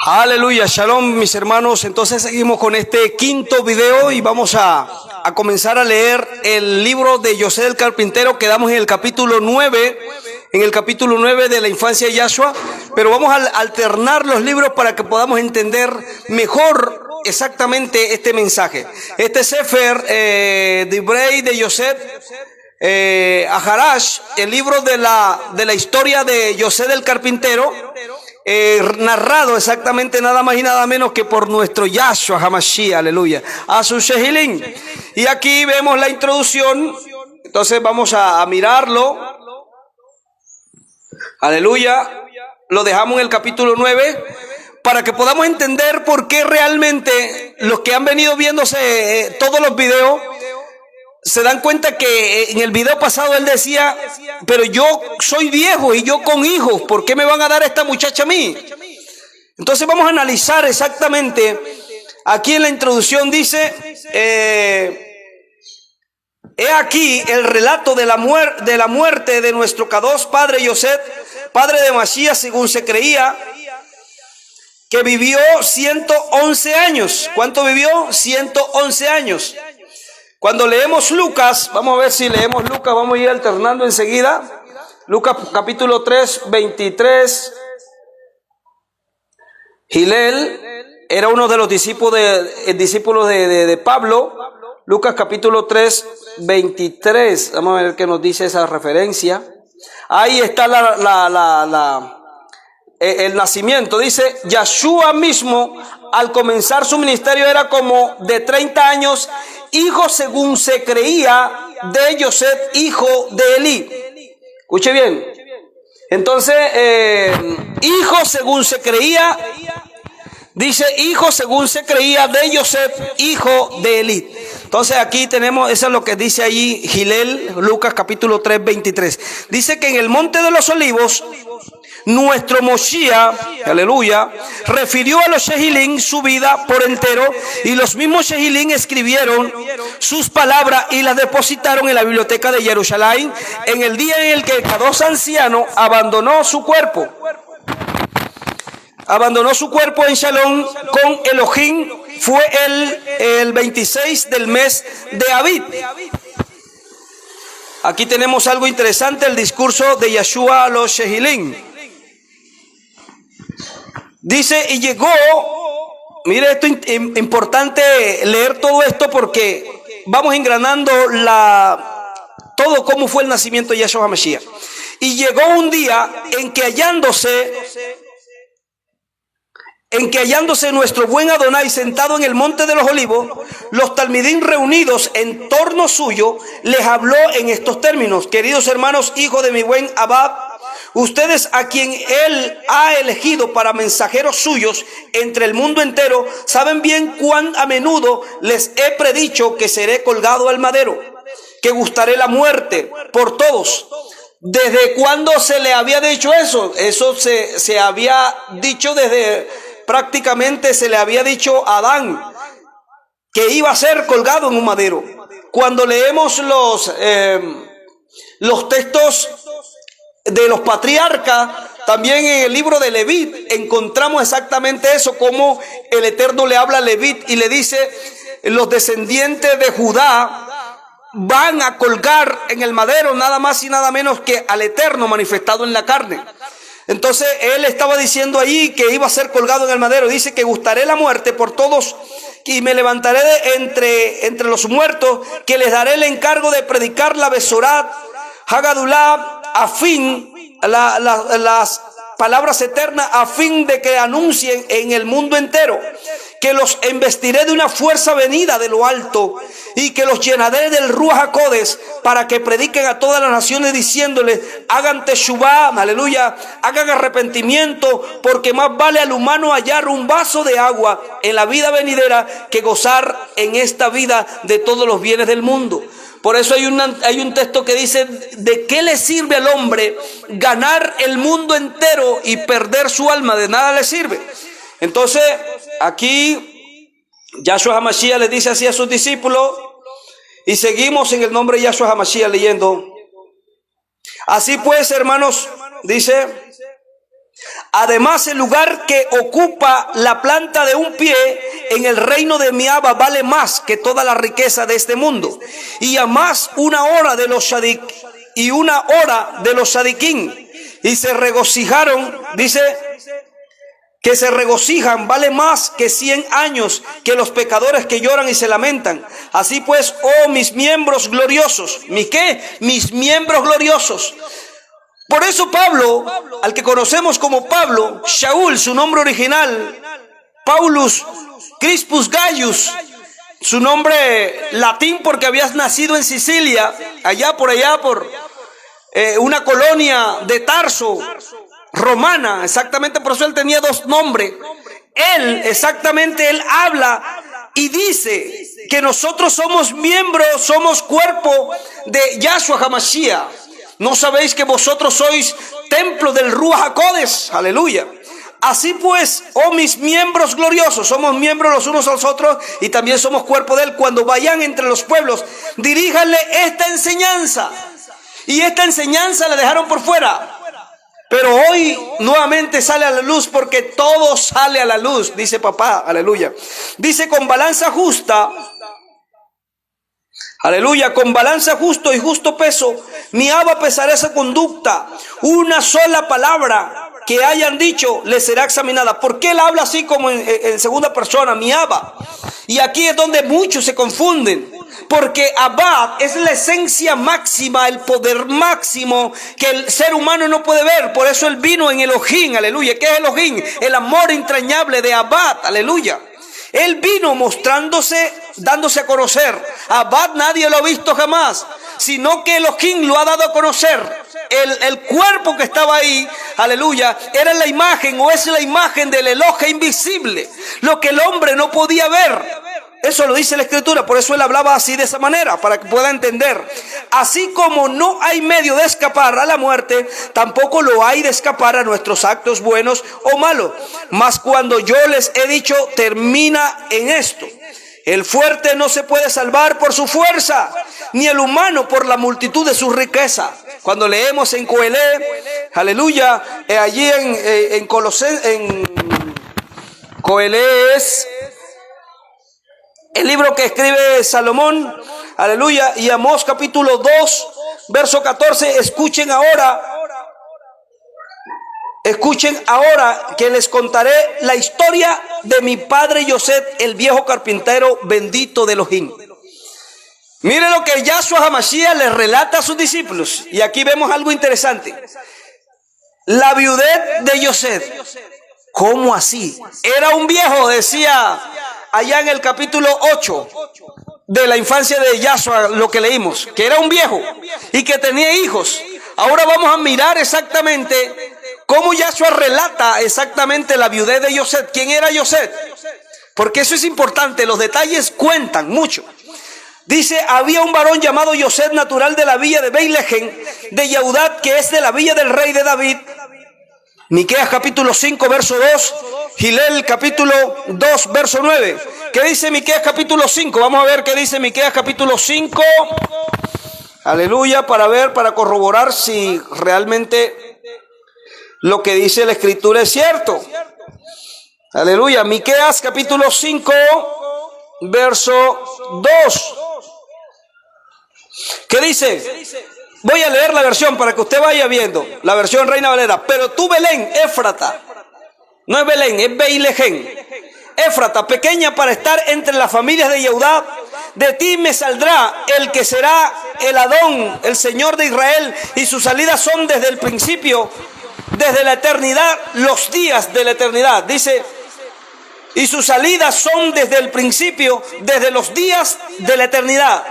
Aleluya, shalom mis hermanos. Entonces seguimos con este quinto video y vamos a comenzar a leer el libro de José del Carpintero. Quedamos en el capítulo 9, de la infancia de Yahshua, pero vamos a alternar los libros para que podamos entender mejor exactamente este mensaje. Este Sefer Dibrei de Yosef Aharash, el libro de la historia de José del Carpintero, narrado exactamente nada más y nada menos que por nuestro Yahshua HaMashiach, aleluya, a su Shehilin. Y aquí vemos la introducción, entonces vamos a mirarlo, aleluya, lo dejamos en el capítulo 9, para que podamos entender por qué realmente los que han venido viéndose todos los videos, se dan cuenta que en el video pasado él decía, pero yo soy viejo y yo con hijos, ¿por qué me van a dar esta muchacha a mí? Entonces vamos a analizar exactamente, aquí en la introducción dice, he aquí el relato de la muerte de nuestro Kadosh padre Yosef, padre de Mashiach según se creía, que vivió 111 años. ¿Cuánto vivió? 111 años. Cuando leemos Lucas, vamos a ver si leemos Lucas, vamos a ir alternando enseguida. Lucas capítulo 3, 23. Gilel era uno de los discípulos de Pablo. Lucas capítulo 3, 23. Vamos a ver qué nos dice esa referencia. Ahí está el nacimiento. Dice, Yahshua mismo al comenzar su ministerio era como de 30 años, hijo según se creía de Yosef, hijo de Elí. Escuche bien. Entonces, hijo según se creía, dice hijo según se creía de Yosef, hijo de Elí. Entonces aquí tenemos, eso es lo que dice allí Gilel, Lucas capítulo 3, 23. Dice que en el monte de los olivos, nuestro Moshiach, aleluya, refirió a los Shehilin su vida por entero, y los mismos Shehilin escribieron sus palabras y las depositaron en la biblioteca de Jerusalén en el día en el que el Kadosh anciano abandonó su cuerpo en Shalom con Elohim. Fue el 26 del mes de Abib. Aquí tenemos algo interesante, el discurso de Yahshua a los Shehilin. Dice, y llegó, mire esto, importante leer todo esto porque vamos engranando todo cómo fue el nacimiento de Yahshua HaMashiach. Y llegó un día en que hallándose nuestro buen Adonai sentado en el monte de los olivos, los talmidín reunidos en torno suyo, les habló en estos términos: queridos hermanos, hijos de mi buen Abba, ustedes a quien él ha elegido para mensajeros suyos entre el mundo entero, saben bien cuán a menudo les he predicho que seré colgado al madero, que gustaré la muerte por todos. ¿Desde cuándo se le había dicho eso? Eso se había dicho prácticamente se le había dicho a Adán que iba a ser colgado en un madero. Cuando leemos los textos de los patriarcas, también en el libro de Levit encontramos exactamente eso, como el Eterno le habla a Levit y le dice: los descendientes de Judá van a colgar en el madero nada más y nada menos que al Eterno manifestado en la carne. Entonces él estaba diciendo ahí que iba a ser colgado en el madero. Dice que gustaré la muerte por todos y me levantaré entre los muertos, que les daré el encargo de predicar la Besorat Hagadulá, a fin, las palabras eternas, a fin de que anuncien en el mundo entero, que los investiré de una fuerza venida de lo alto, y que los llenaré del Ruach HaKodesh, para que prediquen a todas las naciones diciéndoles: hagan teshuvá, aleluya, hagan arrepentimiento, porque más vale al humano hallar un vaso de agua en la vida venidera que gozar en esta vida de todos los bienes del mundo. Por eso hay un texto que dice: ¿de qué le sirve al hombre ganar el mundo entero y perder su alma? De nada le sirve. Entonces, aquí Yahshua HaMashiach le dice así a sus discípulos, y seguimos en el nombre de Yahshua HaMashiach leyendo. Así pues, hermanos, dice: Además, el lugar que ocupa la planta de un pie en el reino de mi Abba vale más que toda la riqueza de este mundo. Y además una hora de los shadik y una hora de los shadikim. Y se regocijaron, dice que se regocijan, vale más que 100 años que los pecadores que lloran y se lamentan. Así pues, oh mis miembros gloriosos, ¿mis qué? Mis miembros gloriosos. Por eso Pablo, al que conocemos como Pablo, Shaul, su nombre original, Paulus Crispus Gaius, su nombre latín porque había nacido en Sicilia, allá por una colonia de Tarso, romana, exactamente por eso él tenía dos nombres. Él habla y dice que nosotros somos miembros, somos cuerpo de Yahshua HaMashiach. ¿No sabéis que vosotros sois templo del Ruach HaKodesh? Aleluya. Así pues, oh mis miembros gloriosos, somos miembros los unos a los otros y también somos cuerpo de él. Cuando vayan entre los pueblos, diríjanle esta enseñanza. Y esta enseñanza la dejaron por fuera. Pero hoy nuevamente sale a la luz porque todo sale a la luz, dice papá, aleluya. Dice con balanza justa, aleluya, con balanza justo y justo peso, mi Abba pesará esa conducta. Una sola palabra que hayan dicho les será examinada. ¿Por qué él habla así como en segunda persona, mi Abba? Y aquí es donde muchos se confunden. Porque Abba es la esencia máxima, el poder máximo que el ser humano no puede ver. Por eso él vino en Elohim, aleluya. ¿Qué es Elohim? El amor entrañable de Abba, aleluya. Él vino mostrándose, dándose a conocer. Abba nadie lo ha visto jamás, sino que Elohim lo ha dado a conocer. El cuerpo que estaba ahí, aleluya, era la imagen o es la imagen del Elohe invisible. Lo que el hombre no podía ver. Eso lo dice la Escritura, por eso él hablaba así de esa manera, para que pueda entender. Así como no hay medio de escapar a la muerte, tampoco lo hay de escapar a nuestros actos buenos o malos. Mas cuando yo les he dicho, termina en esto. El fuerte no se puede salvar por su fuerza, ni el humano por la multitud de su riqueza. Cuando leemos en Coelé, aleluya, allí en Coelé es el libro que escribe Salomón, aleluya, y Amós capítulo 2, verso 14, escuchen ahora que les contaré la historia de mi padre Yosef, el viejo carpintero bendito de Elohim. Miren lo que Yahshua HaMashiach les relata a sus discípulos, y aquí vemos algo interesante. La viudez de Yosef. ¿Cómo así? Era un viejo, decía allá en el capítulo 8 de la infancia de Yahshua, lo que leímos, que era un viejo y que tenía hijos. Ahora vamos a mirar exactamente cómo Yahshua relata exactamente la viudez de Yosef. ¿Quién era Yosef? Porque eso es importante, los detalles cuentan mucho. Dice, había un varón llamado Yosef, natural de la villa de Beilehem, de Yehudat, que es de la villa del rey de David. Miqueas capítulo 5 verso 2, Gilel capítulo 2 verso 9. ¿Qué dice Miqueas capítulo 5? Vamos a ver qué dice Miqueas capítulo 5. Aleluya, para corroborar si realmente lo que dice la Escritura es cierto. Aleluya, Miqueas capítulo 5 verso 2. ¿Qué dice? Voy a leer la versión para que usted vaya viendo. La versión Reina Valera. Pero tú, Belén, Éfrata. No es Belén, es Beilehem. Éfrata, pequeña para estar entre las familias de Yehudá. De ti me saldrá el que será el Adón, el Señor de Israel. Y sus salidas son desde el principio, desde la eternidad, los días de la eternidad. Dice, y sus salidas son desde el principio, desde los días de la eternidad.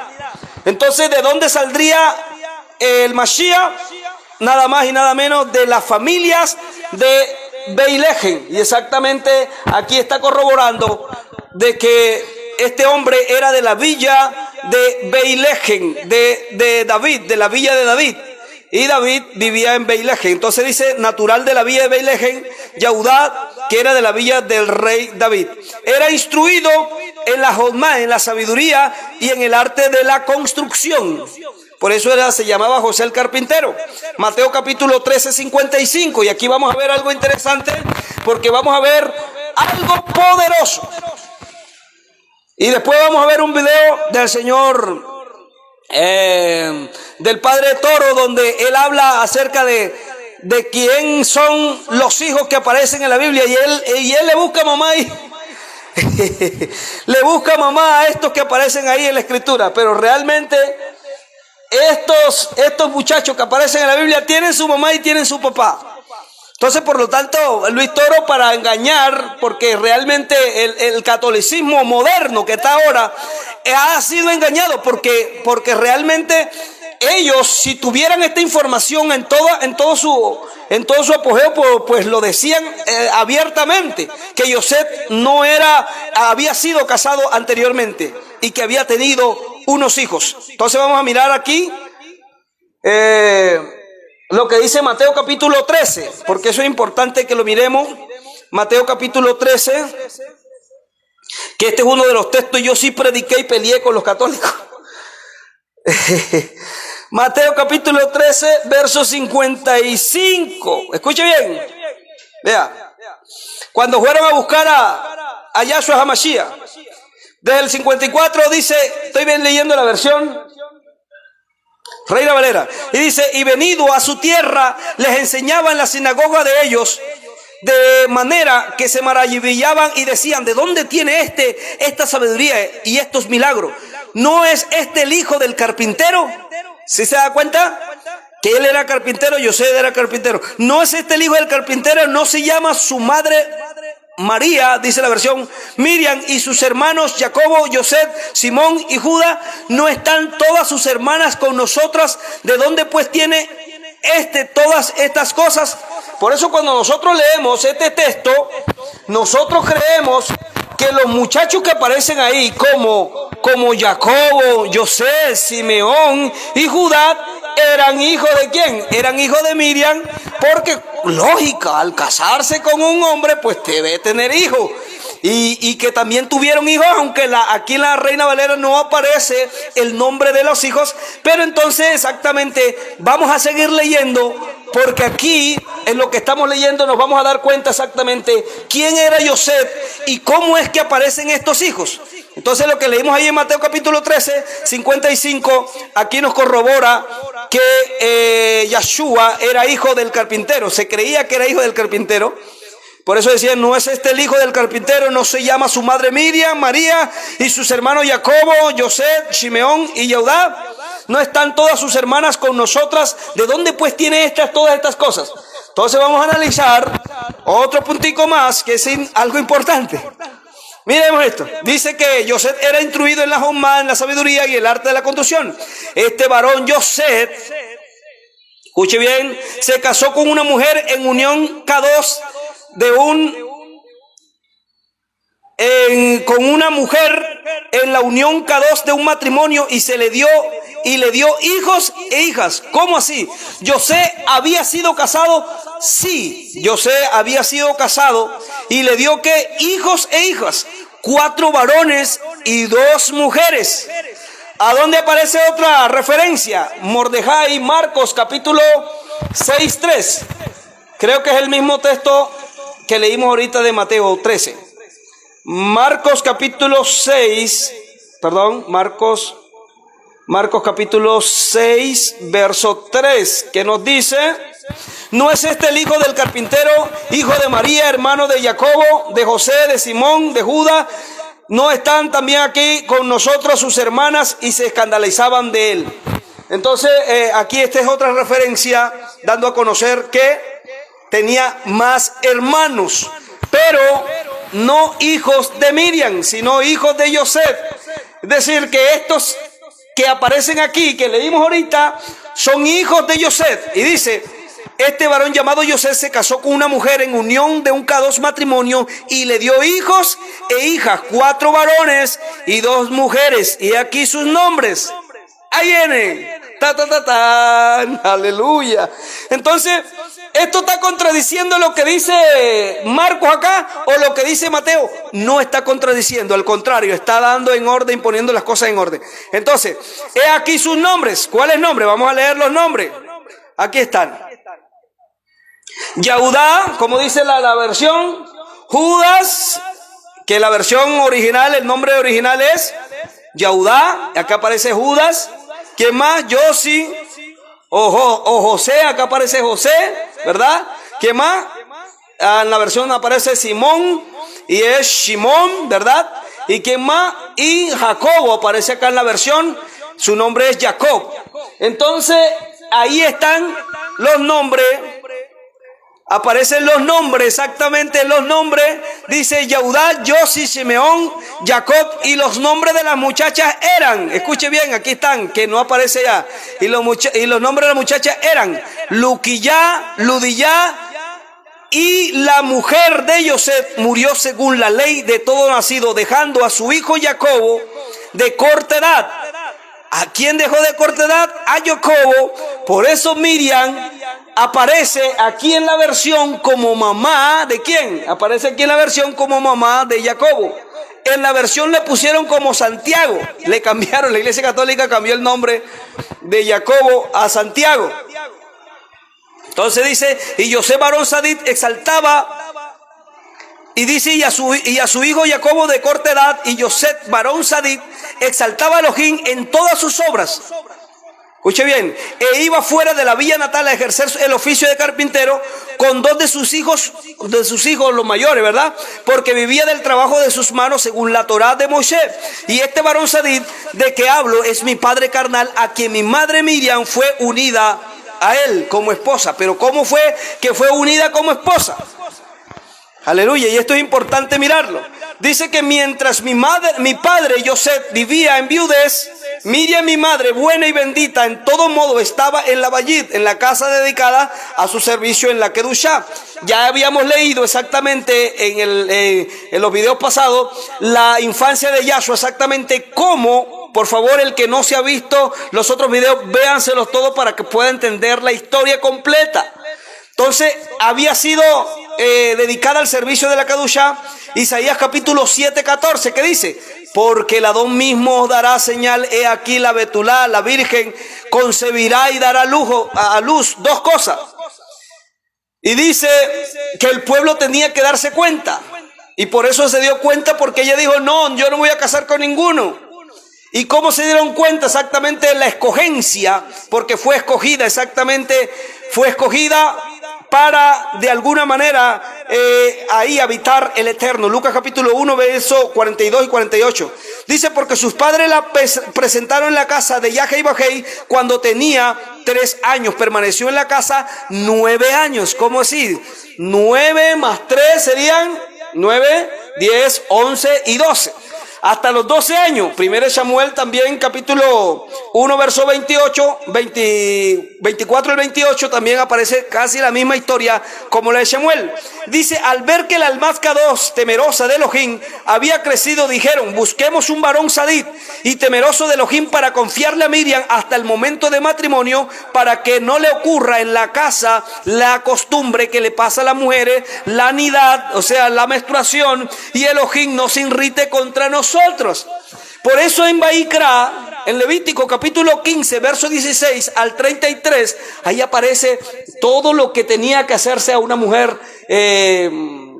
Entonces, ¿de dónde saldría el Mashiach? Nada más y nada menos de las familias de Beilehem. Y exactamente aquí está corroborando de que este hombre era de la villa de Beilehem, de David, de la villa de David. Y David vivía en Beilehem. Entonces dice, natural de la villa de Beilehem, Yehudá, que era de la villa del rey David. Era instruido en la Jodmá, en la sabiduría y en el arte de la construcción. Por eso se llamaba José el carpintero. Mateo capítulo 13, 55. Y aquí vamos a ver algo interesante, porque vamos a ver algo poderoso. Y después vamos a ver un video del señor, del padre Toro, donde él habla acerca de quién son los hijos que aparecen en la Biblia. Y él le busca mamá y le busca mamá a estos que aparecen ahí en la escritura. Pero realmente estos muchachos que aparecen en la Biblia tienen su mamá y tienen su papá. Entonces, por lo tanto, Luis Toro, para engañar, porque realmente el catolicismo moderno que está ahora ha sido engañado, porque realmente ellos, si tuvieran esta información en todo su apogeo, pues lo decían abiertamente, que Yosef había sido casado anteriormente y que había tenido unos hijos. Entonces vamos a mirar aquí lo que dice Mateo capítulo 13, porque eso es importante que lo miremos. Mateo capítulo 13, que este es uno de los textos, yo sí prediqué y peleé con los católicos. Mateo capítulo 13, verso 55. Escuche bien. Vea. Cuando fueron a buscar a Yahshua HaMashiach, desde el 54 dice, estoy bien leyendo la versión Reina Valera, y dice, y venido a su tierra, les enseñaba en la sinagoga de ellos, de manera que se maravillaban y decían, ¿de dónde tiene esta sabiduría y estos milagros? ¿No es este el hijo del carpintero? ¿Sí se da cuenta? Que él era carpintero, Yosef era carpintero. ¿No es este el hijo del carpintero? ¿No se llama su madre María, dice la versión, Miriam, y sus hermanos Jacobo, Yosef, Simón y Judá? ¿No están todas sus hermanas con nosotras? ¿De dónde pues tiene todas estas cosas? Por eso cuando nosotros leemos este texto, nosotros creemos que los muchachos que aparecen ahí como Jacobo, Yosef, Simeón y Judá eran hijos de ¿quién? Eran hijos de Miriam, porque lógica, al casarse con un hombre pues debe tener hijos. Y que también tuvieron hijos, aunque aquí en la Reina Valera no aparece el nombre de los hijos. Pero entonces exactamente vamos a seguir leyendo, porque aquí en lo que estamos leyendo nos vamos a dar cuenta exactamente quién era Yosef y cómo es que aparecen estos hijos. Entonces lo que leímos ahí en Mateo capítulo 13, 55, aquí nos corrobora que Yahshua era hijo del carpintero. Se creía que era hijo del carpintero. Por eso decían, ¿no es este el hijo del carpintero? ¿No se llama su madre Miriam, María, y sus hermanos Jacobo, Yosef, Simeón y Judá? ¿No están todas sus hermanas con nosotras? ¿De dónde pues tiene todas estas cosas? Entonces vamos a analizar otro puntico más, que es algo importante. Miremos esto. Dice que Yosef era instruido en la Jomá, en la sabiduría y el arte de la construcción. Este varón Yosef, escuche bien, se casó con una mujer en unión K2 con una mujer en la unión K2 de un matrimonio, y le dio hijos e hijas. ¿Cómo así? Yosef había sido casado. Sí, Yosef había sido casado y le dio ¿qué? Hijos e hijas, 4 varones y 2 mujeres. ¿A dónde aparece otra referencia? Mordejai, Marcos capítulo 6:3. Creo que es el mismo texto que leímos ahorita de Mateo 13. Marcos capítulo 6, Marcos capítulo 6, verso 3, que nos dice, ¿no es este el hijo del carpintero, hijo de María, hermano de Jacobo, de José, de Simón, de Judá? ¿No están también aquí con nosotros sus hermanas? Y se escandalizaban de él. Entonces, aquí esta es otra referencia dando a conocer que tenía más hermanos, pero no hijos de Miriam, sino hijos de Yosef. Es decir, que estos que aparecen aquí, que leímos ahorita, son hijos de Yosef. Y dice, este varón llamado Yosef se casó con una mujer en unión de un K2 matrimonio y le dio hijos e hijas, 4 varones y 2 mujeres. Y aquí sus nombres. Ahí viene. Aleluya. Entonces, ¿Esto está contradiciendo lo que dice Marcos acá o lo que dice Mateo? No está contradiciendo, al contrario, está dando en orden, poniendo las cosas en orden. Entonces, he aquí sus nombres. ¿Cuáles nombres? Vamos a leer los nombres. Aquí están. Yahudá, como dice la versión. Judas, que la versión original, el nombre original es Yahudá. Acá aparece Judas. ¿Quién más? Yosi. O José, acá aparece José, ¿verdad? ¿Quién más? En la versión aparece Simón y es Shimón, ¿verdad? ¿Y quién más? Y Jacobo aparece acá en la versión, su nombre es Jacob. Entonces, ahí están los nombres, aparecen los nombres, exactamente los nombres, dice Yahudá, Yosi, Simeón, Jacob, y los nombres de las muchachas eran, escuche bien, aquí están, que no aparece ya, y los nombres de las muchachas eran Luquillá, Ludillá, y la mujer de Yosef murió según la ley de todo nacido, dejando a su hijo Jacobo de corta edad. ¿A quién dejó de corta edad? A Jacobo. Por eso Miriam aparece aquí en la versión como mamá ¿de quién? Aparece aquí en la versión como mamá de Jacobo. En la versión le pusieron como Santiago. Le cambiaron, la Iglesia Católica cambió el nombre de Jacobo a Santiago. Entonces dice, y José varón Sadit exaltaba, y dice, y a su hijo Jacobo de corta edad, y José varón Sadit exaltaba a Elohim en todas sus obras. Escuche bien, e iba fuera de la villa natal a ejercer el oficio de carpintero con dos de sus hijos los mayores, ¿verdad? Porque vivía del trabajo de sus manos según la Torá de Moisés. Y este varón Sadid de que hablo es mi padre carnal, a quien mi madre Miriam fue unida a él como esposa. Pero ¿cómo fue que fue unida como esposa? Aleluya, y esto es importante mirarlo. Dice que mientras mi padre Yosef vivía en viudez, Miriam, mi madre, buena y bendita, en todo modo estaba en la Bayit, en la casa dedicada a su servicio en la Kedushá. Ya habíamos leído exactamente en los videos pasados la infancia de Yahshua, exactamente cómo. Por favor, el que no se ha visto los otros videos, véanselos todos para que pueda entender la historia completa. Entonces, había sido dedicada al servicio de la Kedushá. Isaías capítulo 7:14, que dice: porque el Adón mismo os dará señal, he aquí la Betulá, la Virgen, concebirá y dará a luz dos cosas. Y dice que el pueblo tenía que darse cuenta. Y por eso se dio cuenta, porque ella dijo, no, yo no voy a casar con ninguno. ¿Y cómo se dieron cuenta? Exactamente la escogencia, porque fue escogida, exactamente, fue escogida para de alguna manera ahí habitar el Eterno. Lucas capítulo 1, verso 42 y 48. Dice, porque sus padres la presentaron en la casa de Yaje y Bajei cuando tenía 3 años. Permaneció en la casa 9 años. ¿Cómo así? 9 más 3 serían 9, 10, 11 y 12. Hasta los 12 años. 1 Samuel también, capítulo 1, verso 28, 24 al 28, también aparece casi la misma historia como la de Samuel. Dice, al ver que la almazca 2, temerosa de Elohim, había crecido, dijeron, busquemos un varón sadit y temeroso de Elohim para confiarle a Miriam hasta el momento de matrimonio, para que no le ocurra en la casa la costumbre que le pasa a las mujeres, la nidad, o sea, la menstruación, y Elohim no se irrite contra nosotros. Por eso en Baikra, en Levítico capítulo 15, verso 16 al 33, ahí aparece todo lo que tenía que hacerse a una mujer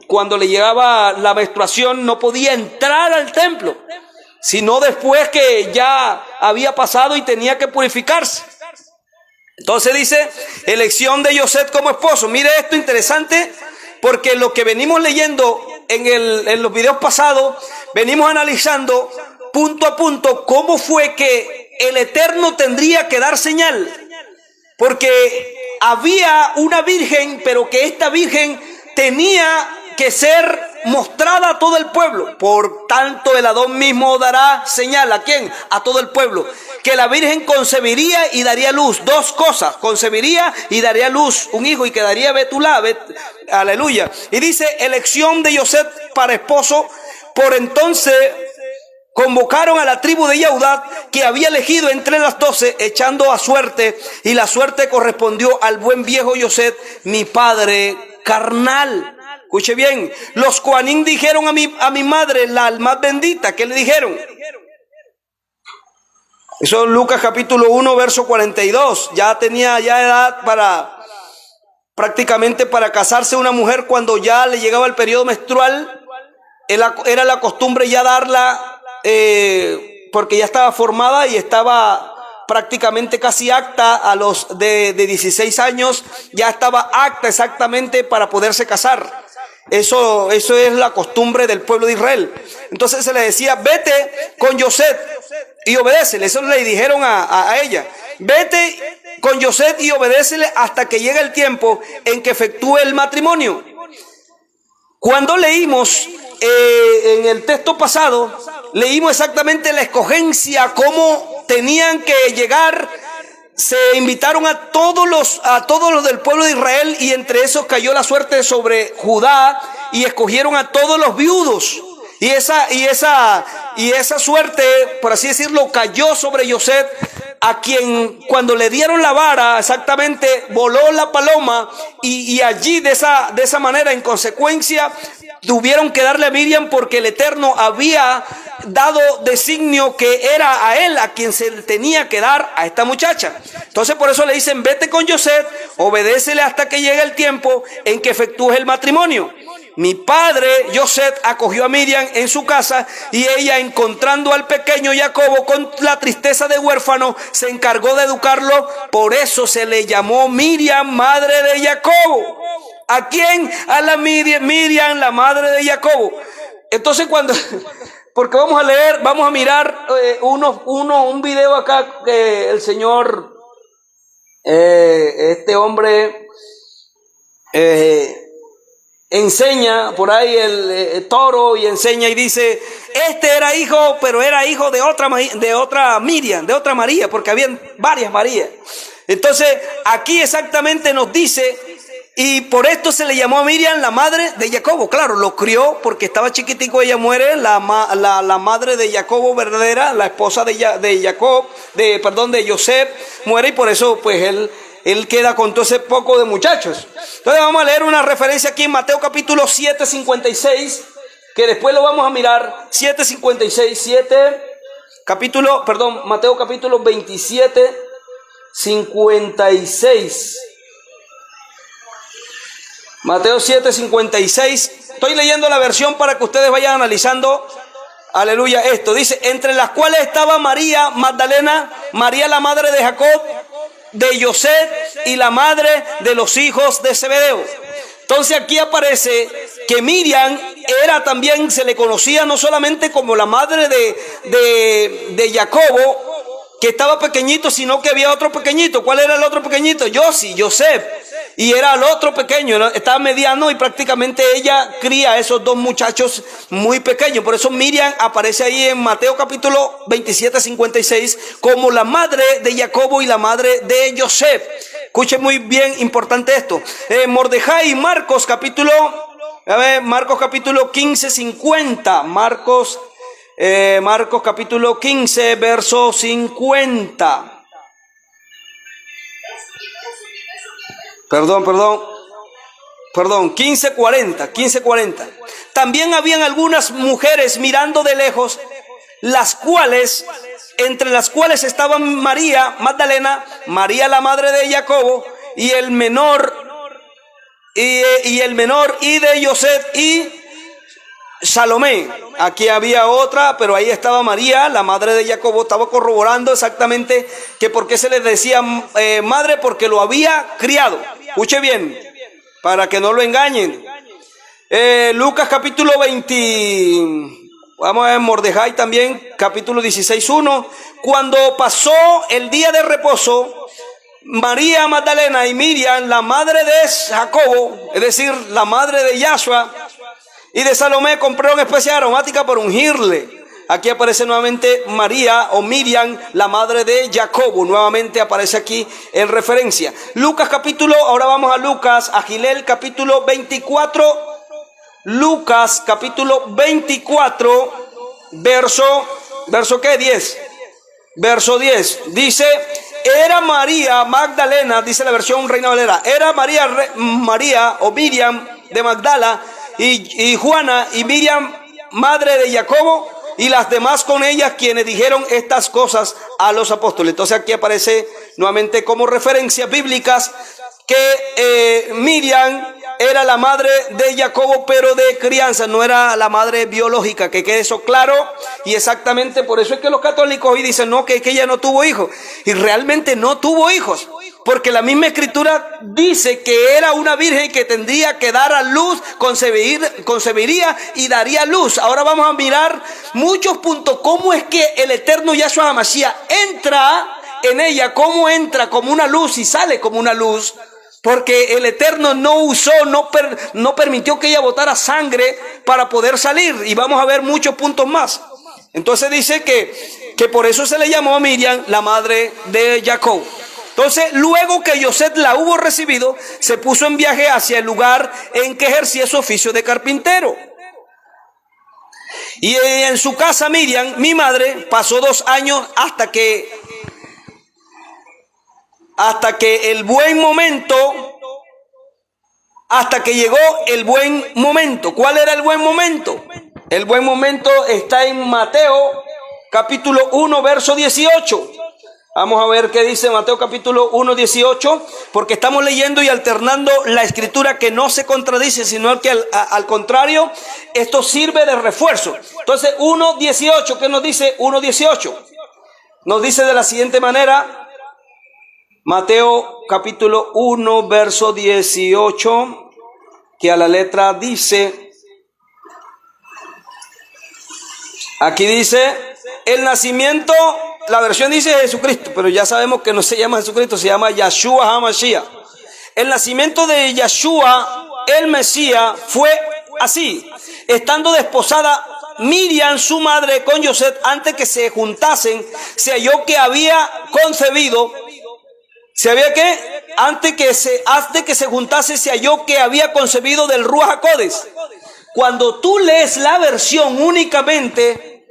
cuando le llegaba la menstruación. No podía entrar al templo, sino después que ya había pasado y tenía que purificarse. Entonces dice, elección de Yosef como esposo. Mire esto interesante, porque lo que venimos leyendo en los videos pasados, venimos analizando punto a punto cómo fue que el Eterno tendría que dar señal. Porque había una virgen, pero que esta virgen tenía que ser mostrada a todo el pueblo. Por tanto, el Adón mismo dará señal. ¿A quién? A todo el pueblo. Que la virgen concebiría y daría luz. Dos cosas. Concebiría y daría luz un hijo y quedaría Betulá. Aleluya. Y dice, elección de Yosef para esposo. Por entonces convocaron a la tribu de Judá, que había elegido entre las 12, echando a suerte, y la suerte correspondió al buen viejo José, mi padre carnal. Escuche bien, los Coanín dijeron a mi madre, la más bendita, ¿qué le dijeron? Eso es Lucas capítulo 1, verso 42. Ya tenía edad prácticamente para casarse una mujer cuando ya le llegaba el periodo menstrual. Era la costumbre ya darla, porque ya estaba formada y estaba prácticamente casi acta a los de 16 años, ya estaba acta exactamente para poderse casar. Eso es la costumbre del pueblo de Israel. Entonces se le decía, vete con José y obedécele. Eso le dijeron a ella, vete con José y obedécele hasta que llegue el tiempo en que efectúe el matrimonio. Cuando leímos en el texto pasado, leímos exactamente la escogencia, cómo tenían que llegar. Se invitaron a todos los del pueblo de Israel, y entre esos cayó la suerte sobre Judá, y escogieron a todos los viudos. Y esa suerte, por así decirlo, cayó sobre José, a quien cuando le dieron la vara, exactamente voló la paloma, y allí de esa manera, en consecuencia, tuvieron que darle a Miriam, porque el Eterno había dado designio que era a él a quien se le tenía que dar a esta muchacha. Entonces por eso le dicen, vete con José, obedécele hasta que llegue el tiempo en que efectúes el matrimonio. Mi padre José acogió a Miriam en su casa, y ella, encontrando al pequeño Jacobo con la tristeza de huérfano, se encargó de educarlo. Por eso se le llamó Miriam, madre de Jacobo. ¿A quién? A la Miriam, la madre de Jacobo. Entonces porque vamos a mirar un video acá que el Señor, este hombre, enseña por ahí el toro, y enseña y dice, este era hijo, pero era hijo de otra Miriam, de otra María, porque habían varias Marías. Entonces aquí exactamente nos dice, y por esto se le llamó a Miriam la madre de Jacobo. Claro, lo crió porque estaba chiquitico, ella muere, la madre de Jacobo verdadera, la esposa de José, muere, y por eso pues él queda con todo ese poco de muchachos. Entonces vamos a leer una referencia aquí en Mateo capítulo 7:56, que después lo vamos a mirar. 7:56, Mateo capítulo 27:56. Mateo 7:56. Estoy leyendo la versión para que ustedes vayan analizando. Aleluya, esto dice, entre las cuales estaba María Magdalena, María la madre de Jacob, de José, y la madre de los hijos de Zebedeo. Entonces aquí aparece que Miriam era también, se le conocía no solamente como la madre de Jacobo, que estaba pequeñito, sino que había otro pequeñito. ¿Cuál era el otro pequeñito? José. Y era el otro pequeño, ¿no? Estaba mediano, y prácticamente ella cría a esos dos muchachos muy pequeños. Por eso Miriam aparece ahí en Mateo capítulo 27:56 como la madre de Jacobo y la madre de José. Escuchen muy bien, importante esto. Mordejai y Marcos capítulo 15:50. Marcos capítulo 15, verso 50. Perdón, 15:40. También habían algunas mujeres mirando de lejos, entre las cuales estaban María Magdalena, María la madre de Jacobo, y el menor y de José y Salomé. Aquí había otra, pero ahí estaba María, la madre de Jacobo. Estaba corroborando exactamente que por qué se les decía madre, porque lo había criado. Escuche bien, para que no lo engañen. Lucas capítulo 20, vamos a ver, Mordejai también, capítulo 16:1. Cuando pasó el día de reposo, María Magdalena y Miriam, la madre de Jacobo, es decir, la madre de Yahshua, y de Salomé, compraron especia aromática para ungirle. Aquí aparece nuevamente María o Miriam, la madre de Jacobo. Nuevamente aparece aquí en referencia. Ahora vamos a Lucas, a Gilel capítulo 24. Lucas capítulo 24, verso verso ¿qué? 10. Verso 10. Dice, era María Magdalena, dice la versión Reina Valera, era María o Miriam de Magdala y Juana y Miriam, madre de Jacobo, y las demás con ellas, quienes dijeron estas cosas a los apóstoles. Entonces aquí aparece nuevamente como referencias bíblicas que Miriam era la madre de Jacobo, pero de crianza, no era la madre biológica, que quede eso claro. Y exactamente por eso es que los católicos hoy dicen no, que ella no tuvo hijos, y realmente no tuvo hijos, porque la misma escritura dice que era una virgen que tendría que dar a luz, concebiría y daría luz. Ahora vamos a mirar muchos puntos, cómo es que el eterno Yahshua HaMashiach entra en ella, cómo entra como una luz y sale como una luz, porque el Eterno no permitió que ella botara sangre para poder salir. Y vamos a ver muchos puntos más. Entonces dice que por eso se le llamó a Miriam la madre de Jacob. Entonces, luego que Yosef la hubo recibido, se puso en viaje hacia el lugar en que ejercía su oficio de carpintero. Y en su casa Miriam, mi madre, pasó 2 años hasta que llegó el buen momento. ¿Cuál era el buen momento? El buen momento está en Mateo capítulo 1 verso 18. Vamos a ver qué dice Mateo capítulo 1 18, porque estamos leyendo y alternando la escritura, que no se contradice, sino que al contrario, esto sirve de refuerzo. Entonces 1 18, ¿qué nos dice 1 18? Nos dice de la siguiente manera: Mateo capítulo 1 verso 18, que a la letra dice, aquí dice, el nacimiento, la versión dice Jesucristo, pero ya sabemos que no se llama Jesucristo, se llama Yahshua HaMashiach. El nacimiento de Yahshua, el Mesías, fue así: estando desposada Miriam, su madre, con Yosef, antes que se juntasen, se halló que había concebido. ¿Sabía qué? Antes que se juntase, se halló que había concebido del Ruach HaKodesh. Cuando tú lees la versión únicamente,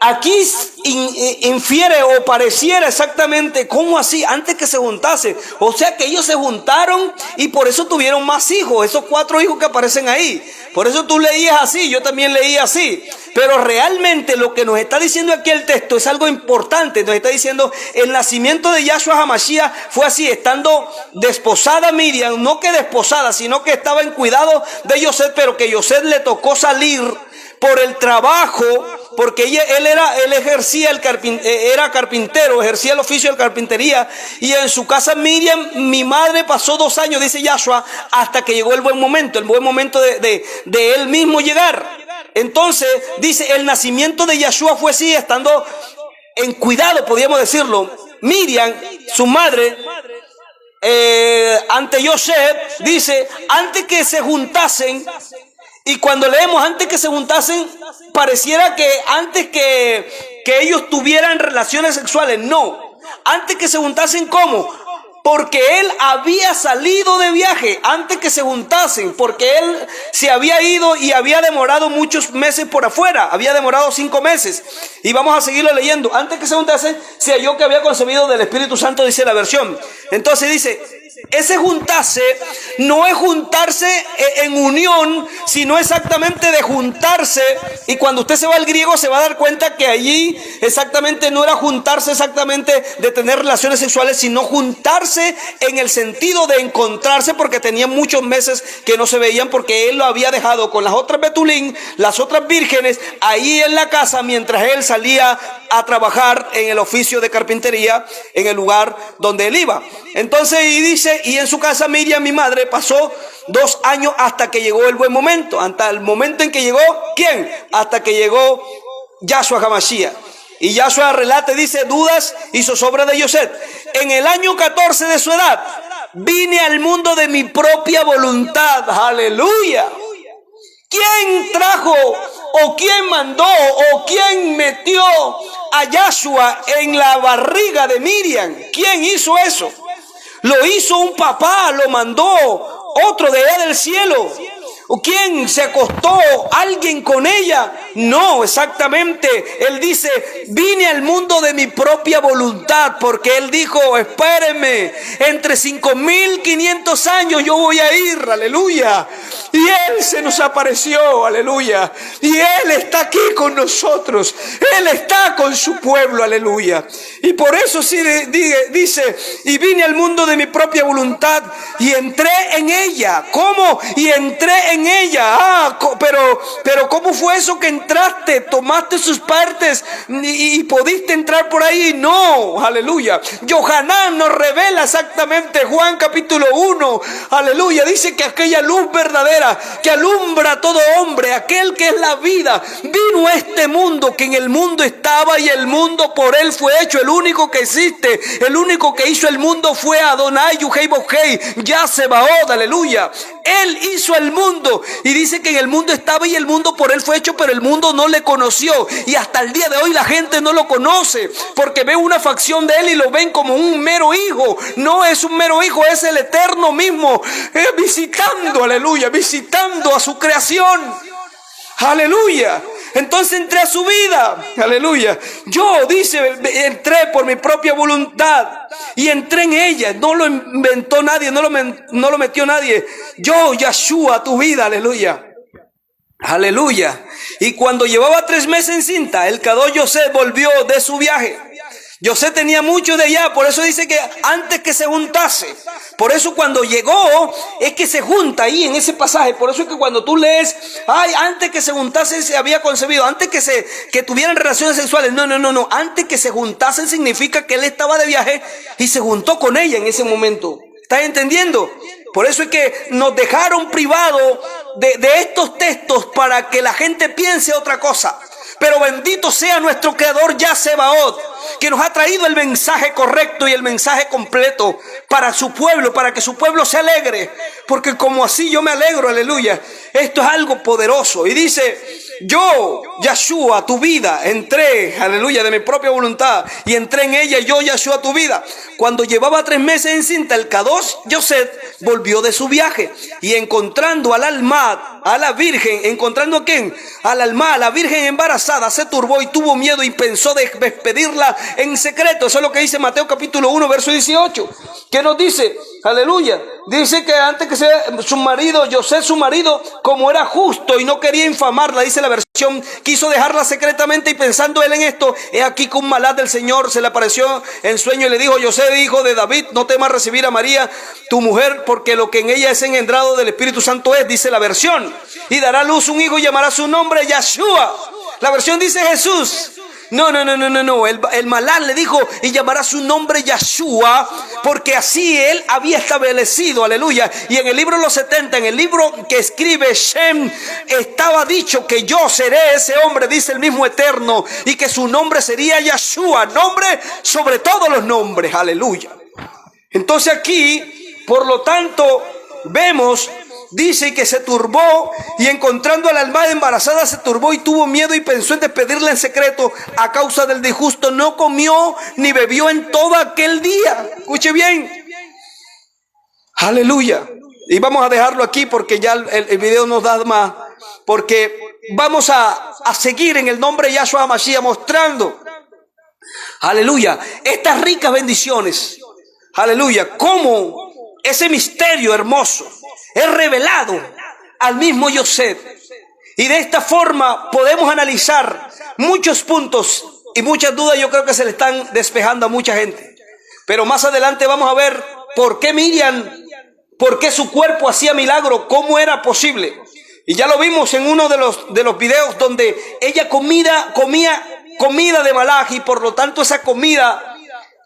aquí infiere o pareciera exactamente como así, antes que se juntase. O sea que ellos se juntaron y por eso tuvieron más hijos, esos 4 hijos que aparecen ahí. Por eso tú leías así, yo también leí así. Pero realmente lo que nos está diciendo aquí el texto es algo importante. Nos está diciendo, el nacimiento de Yahshua HaMashiach fue así, estando desposada Miriam, no que desposada, sino que estaba en cuidado de Yosef, pero que Yosef le tocó salir por el trabajo, porque él era carpintero, ejercía el oficio de carpintería, y en su casa Miriam, mi madre, pasó 2 años, dice Yahshua, hasta que llegó el buen momento de él mismo llegar. Entonces dice, el nacimiento de Yahshua fue así, estando en cuidado, podríamos decirlo. Miriam, su madre, ante Yosef, dice, antes que se juntasen. Y cuando leemos antes que se juntasen, pareciera que antes que ellos tuvieran relaciones sexuales. No, antes que se juntasen, ¿cómo? Porque él había salido de viaje antes que se juntasen, porque él se había ido y había demorado muchos meses por afuera, había demorado 5 meses. Y vamos a seguirlo leyendo. Antes que se juntasen, se halló que había concebido del Espíritu Santo, dice la versión. Entonces dice, ese juntarse no es juntarse en unión, sino exactamente de juntarse. Y cuando usted se va al griego, se va a dar cuenta que allí exactamente no era juntarse exactamente de tener relaciones sexuales, sino juntarse en el sentido de encontrarse, porque tenían muchos meses que no se veían, porque él lo había dejado con las otras Betulín, las otras vírgenes, ahí en la casa, mientras él salía a trabajar en el oficio de carpintería en el lugar donde él iba. Entonces, y dice, y en su casa Miriam, mi madre, pasó 2 años hasta que llegó el buen momento. Hasta el momento en que llegó, ¿quién? Hasta que llegó Yahshua HaMashiach. Y Yahshua relata, dice, dudas y zozobra de Yosef. En el año 14 de su edad, vine al mundo de mi propia voluntad. ¡Aleluya! ¿Quién trajo o quién mandó o quién metió a Yahshua en la barriga de Miriam? ¿Quién hizo eso? Lo hizo un papá, lo mandó otro de allá del cielo. ¿O quién se acostó? Alguien con ella No, exactamente. Él dice, vine al mundo de mi propia voluntad, porque él dijo, espérenme, entre 5.500 años yo voy a ir, aleluya. Y él se nos apareció, aleluya. Y él está aquí con nosotros. Él está con su pueblo, aleluya. Y por eso sí dice, y vine al mundo de mi propia voluntad y entré en ella. ¿Cómo? Y entré en ella. Pero ¿cómo fue eso que entraste? Tomaste sus partes y pudiste entrar por ahí. No, aleluya. Yohanan nos revela exactamente, Juan capítulo 1, aleluya. Dice que aquella luz verdadera que alumbra a todo hombre, aquel que es la vida, vino a este mundo, que en el mundo estaba y el mundo por él fue hecho. El único que existe, el único que hizo el mundo fue Adonai Yuhei Bokei, Yasebaod, aleluya. Él hizo el mundo y dice que en el mundo estaba y el mundo por él fue hecho, pero el mundo no le conoció. Y hasta el día de hoy la gente no lo conoce porque ve una facción de él y lo ven como un mero hijo. No es un mero hijo, es el Eterno mismo visitando, aleluya, visitando a su creación. Aleluya. Entonces entré a su vida. Aleluya. Yo, dice, entré por mi propia voluntad y entré en ella. No lo inventó nadie, no lo metió nadie. Yo, Yahshua, a tu vida. Aleluya. Aleluya. Y cuando llevaba 3 meses encinta, el Kadosh Yosef volvió de su viaje. José tenía mucho de allá, por eso dice que antes que se juntase. Por eso cuando llegó, es que se junta ahí en ese pasaje. Por eso es que cuando tú lees, antes que se juntase se había concebido, antes que tuvieran relaciones sexuales. No. Antes que se juntasen significa que él estaba de viaje y se juntó con ella en ese momento. ¿Estás entendiendo? Por eso es que nos dejaron privados de estos textos para que la gente piense otra cosa. Pero bendito sea nuestro Creador Yasebaot, que nos ha traído el mensaje correcto y el mensaje completo para su pueblo, para que su pueblo se alegre. Porque como así yo me alegro, aleluya. Esto es algo poderoso. Y dice, yo, Yahshua, tu vida, entré, aleluya, de mi propia voluntad. Y entré en ella, yo, Yahshua, tu vida. Cuando llevaba 3 meses encinta, el Kadosh Yosef volvió de su viaje. Y encontrando al alma, a la virgen, ¿encontrando a quién? Al alma, a la virgen embarazada, se turbó y tuvo miedo y pensó de despedirla en secreto. Eso es lo que dice Mateo capítulo 1, verso 18. ¿Qué nos dice? Aleluya. Dice que antes que sea su marido, Yosef su marido, como era justo y no quería infamarla, dice la versión, quiso dejarla secretamente y pensando él en esto, he aquí que un malad del Señor se le apareció en sueño y le dijo, Yosef, hijo de David, no temas recibir a María, tu mujer, porque lo que en ella es engendrado del Espíritu Santo es, dice la versión, y dará a luz un hijo y llamará su nombre Yahshua. La versión dice Jesús. No. El malán le dijo, y llamará su nombre Yahshua, porque así él había establecido, aleluya. Y en el libro de los 70, en el libro que escribe Shem, estaba dicho que yo seré ese hombre, dice el mismo Eterno, y que su nombre sería Yahshua, nombre sobre todos los nombres, aleluya. Entonces aquí, por lo tanto, vemos, dice que se turbó y encontrando a la alma embarazada se turbó y tuvo miedo y pensó en despedirla en secreto a causa del disgusto. No comió ni bebió en todo aquel día. Escuche bien. Aleluya. Y vamos a dejarlo aquí porque ya el video nos da más. Porque vamos a seguir en el nombre de Yahshua Mashiach mostrando. Aleluya. Estas ricas bendiciones. Aleluya. Cómo ese misterio hermoso es revelado al mismo Yosef. Y de esta forma podemos analizar muchos puntos y muchas dudas. Yo creo que se le están despejando a mucha gente. Pero más adelante vamos a ver por qué Miriam, por qué su cuerpo hacía milagro, cómo era posible. Y ya lo vimos en uno de los videos donde ella comía comida de Malach y por lo tanto esa comida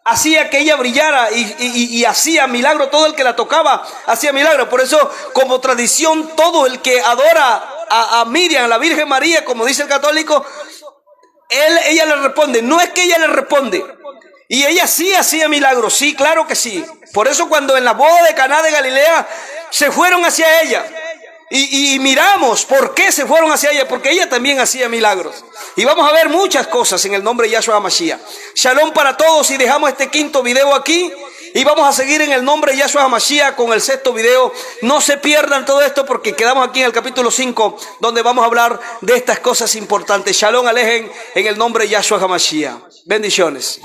hacía que ella brillara y hacía milagro. Todo el que la tocaba hacía milagro. Por eso, como tradición, todo el que adora a Miriam, a la Virgen María, como dice el católico, ella le responde. No es que ella le responde. Y ella sí hacía milagros. Sí, claro que sí. Por eso cuando en la boda de Caná de Galilea se fueron hacia ella. Y miramos por qué se fueron hacia ella, porque ella también hacía milagros. Y vamos a ver muchas cosas en el nombre de Yahshua Mashiach. Shalom para todos y dejamos este 5.º video aquí. Y vamos a seguir en el nombre de Yahshua HaMashiach con el sexto video. No se pierdan todo esto porque quedamos aquí en el capítulo 5, donde vamos a hablar de estas cosas importantes. Shalom Alejen en el nombre de Yahshua HaMashiach. Bendiciones.